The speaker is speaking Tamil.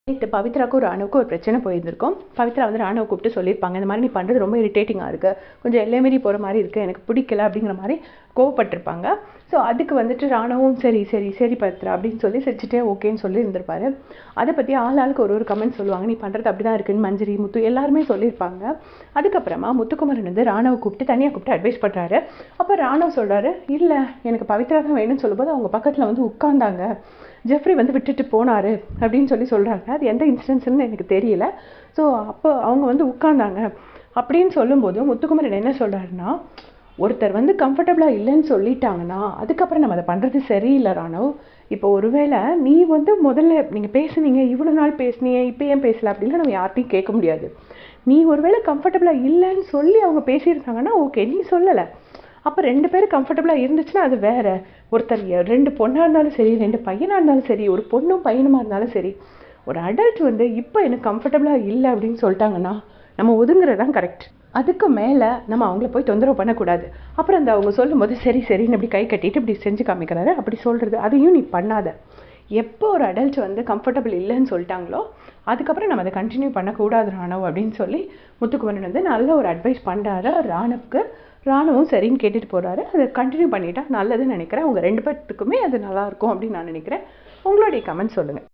நைட்டு பவித்ராவுக்கும் ராணுவுக்கும் ஒரு பிரச்சனை போயிருந்திருக்கும். பவித்ரா வந்து ராணுவை கூப்பிட்டு சொல்லியிருப்பாங்க, இந்த மாதிரி நீ பண்ணுறது ரொம்ப இரிட்டேட்டிங்காக இருக்குது, கொஞ்சம் எல்லை மீறி போகிற மாதிரி இருக்குது, எனக்கு பிடிக்கல அப்படிங்கிற மாதிரி கோவப்பட்டிருப்பாங்க. ஸோ அதுக்கு வந்துட்டு ராணுவும் சரி சரி சரி பவித்ரா அப்படின்னு சொல்லி சிரிச்சுட்டே ஓகேன்னு சொல்லி இருந்திருப்பாரு. அதை பற்றி ஆளுக்கு ஒரு கமெண்ட் சொல்லுவாங்க, நீ பண்ணுறது அப்படி தான் இருக்குன்னு மஞ்சரி முத்து எல்லாருமே சொல்லியிருப்பாங்க. அதுக்கப்புறமா முத்துக்குமரன் வந்து ராணுவை கூப்பிட்டு தனியாக கூப்பிட்டு அட்வைஸ் பண்ணுறாரு. அப்போ ராணுவ சொல்கிறாரு, இல்லை எனக்கு பவித்ரா தான் வேணும்னு சொல்லும்போது அவங்க பக்கத்தில் வந்து உட்கார்ந்தாங்க, ஜெஃப்ரி வந்து விட்டுட்டு போனார் அப்படின்னு சொல்லி சொல்கிறாங்க. அது எந்த இன்ஸ்டன்ஸ்ன்னு எனக்கு தெரியல. ஸோ அப்போ அவங்க வந்து உட்கார்ந்தாங்க அப்படின்னு சொல்லும்போது முத்துக்குமரன் என்ன சொல்கிறாருன்னா, ஒருத்தர் வந்து கம்ஃபர்டபுளாக இல்லைன்னு சொல்லிட்டாங்கன்னா அதுக்கப்புறம் நம்ம அதை பண்ணுறது சரியில்லை ராணுவ். இப்போ ஒருவேளை நீ வந்து முதல்ல நீங்கள் பேசுனீங்க, இவ்வளோ நாள் பேசுனீங்க, இப்போ ஏன் பேசலை அப்படின்லாம் நம்ம யார்ட்டையும் கேட்க முடியாது. நீ ஒருவேளை கம்ஃபர்டபுளாக இல்லைன்னு சொல்லி அவங்க பேசியிருக்காங்கன்னா ஓகே, நீ சொல்லலை, அப்போ 2 பேரும் கம்ஃபர்டபுளாக இருந்துச்சுன்னா அது வேறு. ஒருத்தர் 2 பொண்ணாக இருந்தாலும் சரி, 2 பையனாக இருந்தாலும் சரி, ஒரு பொண்ணும் பையனுமா இருந்தாலும் சரி, ஒரு அடல்ட் வந்து இப்போ எனக்கு கம்ஃபர்டபுளாக இல்லை அப்படின்னு சொல்லிட்டாங்கன்னா நம்ம ஒதுங்குறது தான் கரெக்ட். அதுக்கு மேலே நம்ம அவங்கள போய் தொந்தரவு பண்ணக்கூடாது. அப்புறம் அந்த அவங்க சொல்லும்போது சரி சரின்னு அப்படி கை கட்டிட்டு இப்படி செஞ்சு காமிக்கிறாரு, அப்படி சொல்கிறது அதையும் நீ பண்ணாத. எப்போ ஒரு அடல்ட் வந்து கம்ஃபர்டபுள் இல்லைன்னு சொல்லிட்டாங்களோ அதுக்கப்புறம் நம்ம அதை கண்டினியூ பண்ணக்கூடாது ராணுவ் அப்படின்னு சொல்லி முத்துக்குமரன் வந்து நல்ல ஒரு அட்வைஸ் பண்ணுறாரு ராணுவுக்கு. ராணுவும் சரின்னு கேட்டுட்டு போகிறாரு. அதை கண்டினியூ பண்ணிட்டா நல்லதுன்னு நினைக்கிறேன். அவங்க 2 பேர்த்துக்குமே அது நல்லாயிருக்கும் அப்படின்னு நான் நினைக்கிறேன். உங்களுடைய கமெண்ட் சொல்லுங்கள்.